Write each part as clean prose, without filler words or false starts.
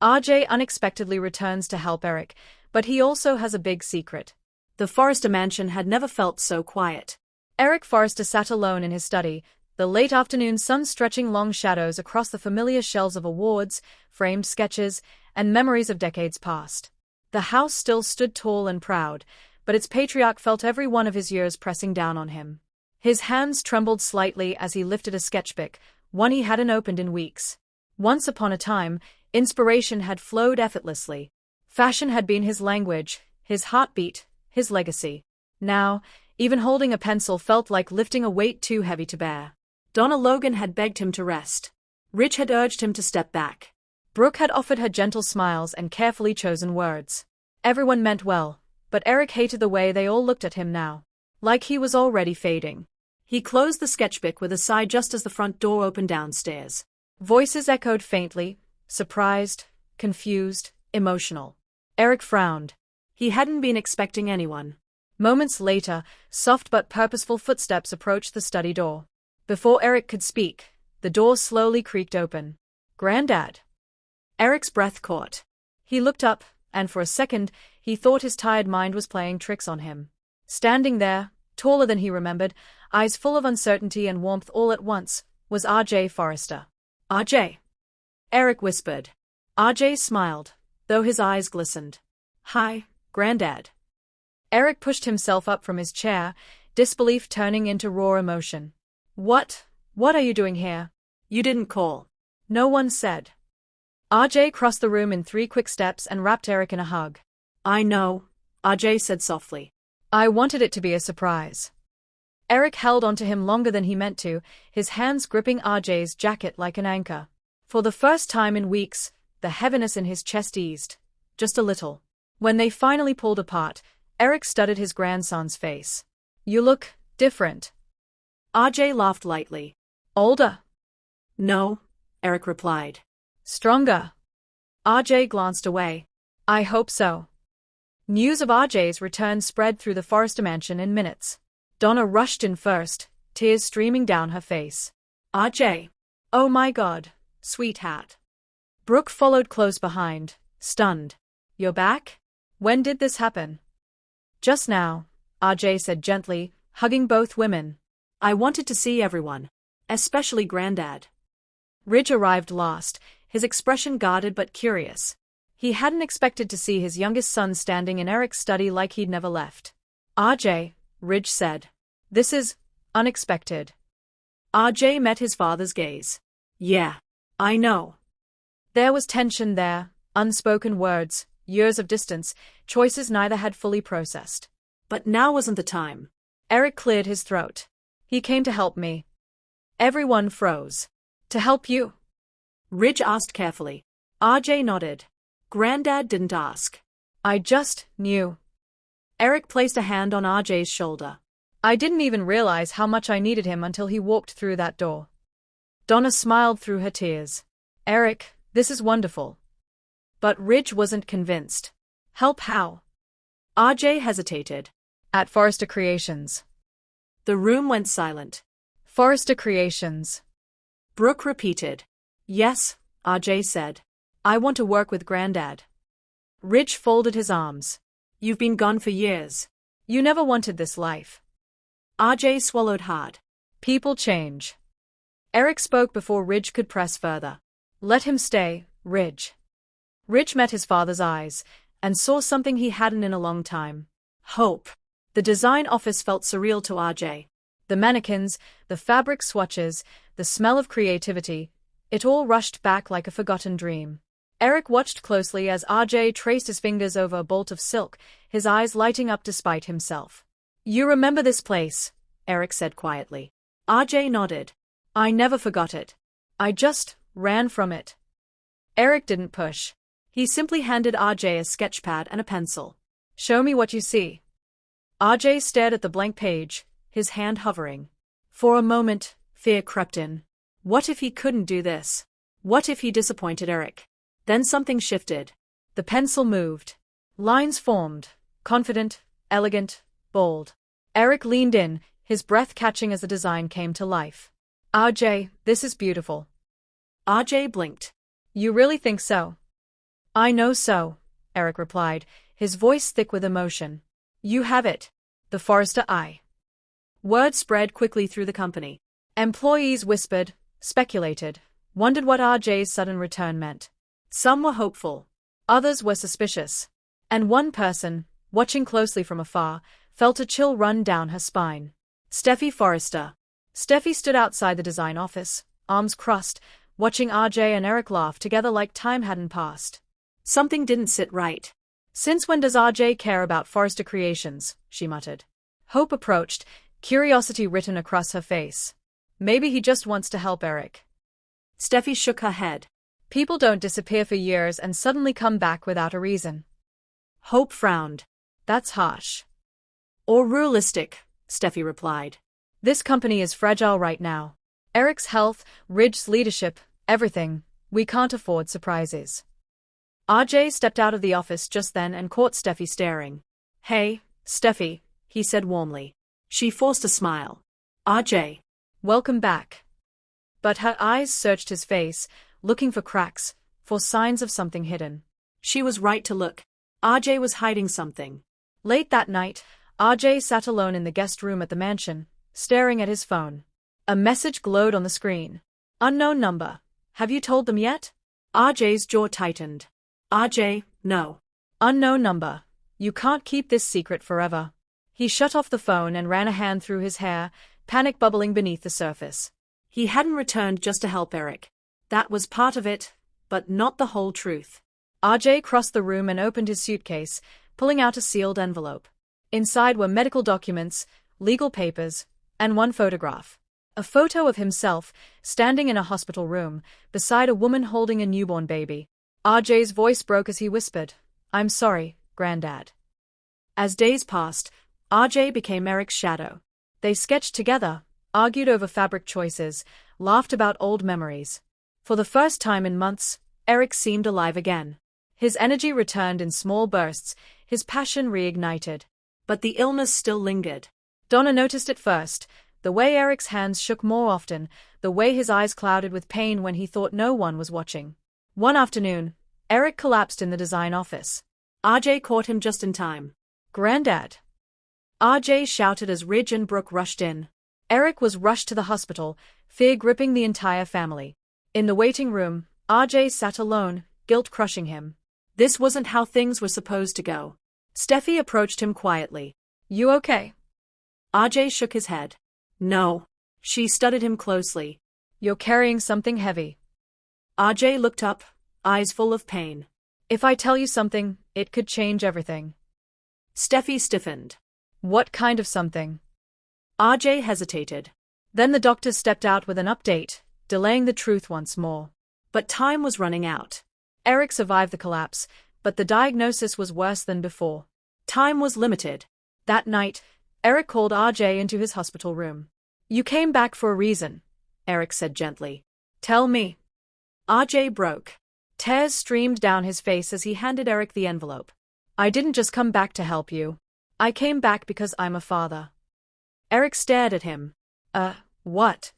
RJ unexpectedly returns to help Eric, but he also has a big secret. The Forrester mansion had never felt so quiet. Eric Forrester sat alone in his study, the late afternoon sun stretching long shadows across the familiar shelves of awards, framed sketches, and memories of decades past. The house still stood tall and proud, but its patriarch felt every one of his years pressing down on him. His hands trembled slightly as he lifted a sketchbook, one he hadn't opened in weeks. Once upon a time, inspiration had flowed effortlessly. Fashion had been his language, his heartbeat, his legacy. Now, even holding a pencil felt like lifting a weight too heavy to bear. Donna Logan had begged him to rest. Ridge had urged him to step back. Brooke had offered her gentle smiles and carefully chosen words. Everyone meant well, but Eric hated the way they all looked at him now. Like he was already fading. He closed the sketchbook with a sigh just as the front door opened downstairs. Voices echoed faintly, surprised, confused, emotional. Eric frowned. He hadn't been expecting anyone. Moments later, soft but purposeful footsteps approached the study door. Before Eric could speak, the door slowly creaked open. "Granddad." Eric's breath caught. He looked up, and for a second, he thought his tired mind was playing tricks on him. Standing there, taller than he remembered, eyes full of uncertainty and warmth all at once, was RJ Forrester. "RJ," Eric whispered. RJ smiled, though his eyes glistened. "Hi, Granddad." Eric pushed himself up from his chair, disbelief turning into raw emotion. What are you doing here?" "You didn't call." No one said. RJ crossed the room in 3 quick steps and wrapped Eric in a hug. "I know," RJ said softly. "I wanted it to be a surprise." Eric held onto him longer than he meant to, his hands gripping RJ's jacket like an anchor. For the first time in weeks, the heaviness in his chest eased. Just a little. When they finally pulled apart, Eric studied his grandson's face. "You look different." RJ laughed lightly. "Older?" "No," Eric replied. "Stronger?" RJ glanced away. "I hope so." News of RJ's return spread through the Forrester mansion in minutes. Donna rushed in first, tears streaming down her face. "RJ. Oh my God, sweetheart." Brooke followed close behind, stunned. "You're back? When did this happen?" "Just now," RJ said gently, hugging both women. "I wanted to see everyone. Especially Granddad." Ridge arrived last, his expression guarded but curious. He hadn't expected to see his youngest son standing in Eric's study like he'd never left. "RJ," Ridge said. "This is unexpected." RJ met his father's gaze. "Yeah, I know." There was tension there, unspoken words, years of distance, choices neither had fully processed. "But now wasn't the time." Eric cleared his throat. "He came to help me." Everyone froze. "To help you?" Ridge asked carefully. RJ nodded. Granddad didn't ask. "I just knew." Eric placed a hand on RJ's shoulder. "I didn't even realize how much I needed him until he walked through that door." Donna smiled through her tears. "Eric, this is wonderful." But Ridge wasn't convinced. "Help how?" RJ hesitated. "At Forrester Creations." The room went silent. "Forrester Creations." Brooke repeated. "Yes," RJ said. "I want to work with Granddad." Ridge folded his arms. "You've been gone for years. You never wanted this life." RJ swallowed hard. "People change." Eric spoke before Ridge could press further. "Let him stay, Ridge." Ridge met his father's eyes, and saw something he hadn't in a long time. Hope. The design office felt surreal to RJ. The mannequins, the fabric swatches, the smell of creativity, it all rushed back like a forgotten dream. Eric watched closely as RJ traced his fingers over a bolt of silk, his eyes lighting up despite himself. "You remember this place," Eric said quietly. RJ nodded. "I never forgot it. I just ran from it." Eric didn't push. He simply handed RJ a sketchpad and a pencil. "Show me what you see." RJ stared at the blank page, his hand hovering. For a moment, fear crept in. What if he couldn't do this? What if he disappointed Eric? Then something shifted. The pencil moved. Lines formed, confident, elegant, bold. Eric leaned in, his breath catching as the design came to life. "RJ, this is beautiful." RJ blinked. "You really think so?" I know so, Eric replied, his voice thick with emotion. You have it. The Forrester Eye. Word spread quickly through the company. Employees whispered, speculated, wondered what RJ's sudden return meant. Some were hopeful. Others were suspicious. And one person, watching closely from afar, felt a chill run down her spine. Steffi Forrester. Steffi stood outside the design office, arms crossed, watching RJ and Eric laugh together like time hadn't passed. Something didn't sit right. Since when does RJ care about Forrester Creations? She muttered. Hope approached, curiosity written across her face. Maybe he just wants to help Eric. Steffi shook her head. People don't disappear for years and suddenly come back without a reason. Hope frowned. That's harsh. Or realistic, Steffi replied. This company is fragile right now. Eric's health, Ridge's leadership, everything. We can't afford surprises. RJ stepped out of the office just then and caught Steffi staring. Hey, Steffi, he said warmly. She forced a smile. RJ. Welcome back. But her eyes searched his face, looking for cracks, for signs of something hidden. She was right to look. RJ was hiding something. Late that night, RJ sat alone in the guest room at the mansion, staring at his phone. A message glowed on the screen. Unknown number. Have you told them yet? RJ's jaw tightened. RJ, no. Unknown number. You can't keep this secret forever. He shut off the phone and ran a hand through his hair, panic bubbling beneath the surface. He hadn't returned just to help Eric. That was part of it, but not the whole truth. RJ crossed the room and opened his suitcase, pulling out a sealed envelope. Inside were medical documents, legal papers, and one photograph. A photo of himself, standing in a hospital room, beside a woman holding a newborn baby. RJ's voice broke as he whispered, I'm sorry, Granddad. As days passed, RJ became Eric's shadow. They sketched together, argued over fabric choices, laughed about old memories. For the first time in months, Eric seemed alive again. His energy returned in small bursts, his passion reignited. But the illness still lingered. Donna noticed it first, the way Eric's hands shook more often, the way his eyes clouded with pain when he thought no one was watching. One afternoon, Eric collapsed in the design office. RJ caught him just in time. Granddad! RJ shouted as Ridge and Brooke rushed in. Eric was rushed to the hospital, fear gripping the entire family. In the waiting room, RJ sat alone, guilt crushing him. This wasn't how things were supposed to go. Steffi approached him quietly. You okay? RJ shook his head. No. She studied him closely. You're carrying something heavy. RJ looked up, eyes full of pain. If I tell you something, it could change everything. Steffi stiffened. What kind of something? RJ hesitated. Then the doctor stepped out with an update, delaying the truth once more. But time was running out. Eric survived the collapse, but the diagnosis was worse than before. Time was limited. That night, Eric called RJ into his hospital room. You came back for a reason, Eric said gently. Tell me. RJ broke. Tears streamed down his face as he handed Eric the envelope. I didn't just come back to help you. I came back because I'm a father. Eric stared at him. What?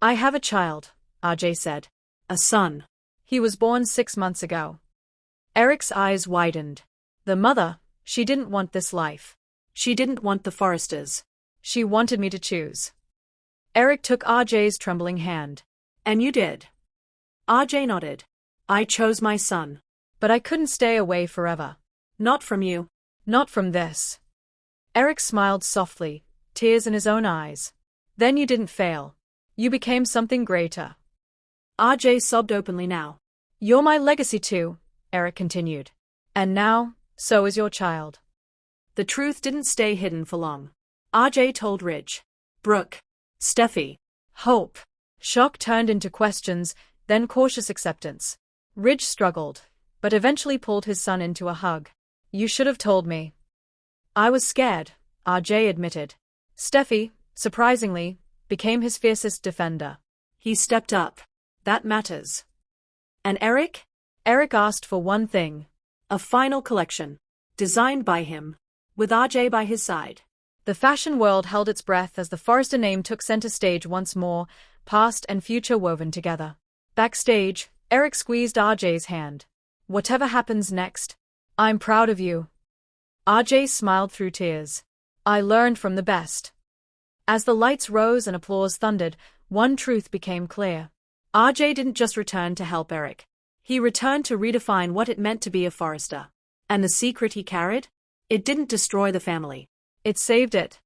I have a child, RJ said. A son. He was born 6 months ago. Eric's eyes widened. The mother, she didn't want this life. She didn't want the Forresters. She wanted me to choose. Eric took RJ's trembling hand. And you did. RJ nodded. I chose my son. But I couldn't stay away forever. Not from you. Not from this. Eric smiled softly, tears in his own eyes. Then you didn't fail. You became something greater. RJ sobbed openly now. You're my legacy too, Eric continued. And now, so is your child. The truth didn't stay hidden for long. RJ told Ridge, Brooke, Steffi, Hope. Shock turned into questions, then cautious acceptance. Ridge struggled, but eventually pulled his son into a hug. You should have told me. I was scared, RJ admitted. Steffi, surprisingly, became his fiercest defender. He stepped up. That matters. And Eric? Eric asked for one thing. A final collection. Designed by him. With RJ by his side. The fashion world held its breath as the Forrester name took center stage once more, past and future woven together. Backstage, Eric squeezed RJ's hand. Whatever happens next, I'm proud of you. RJ smiled through tears. I learned from the best. As the lights rose and applause thundered, one truth became clear. RJ didn't just return to help Eric. He returned to redefine what it meant to be a Forrester. And the secret he carried? It didn't destroy the family. It saved it.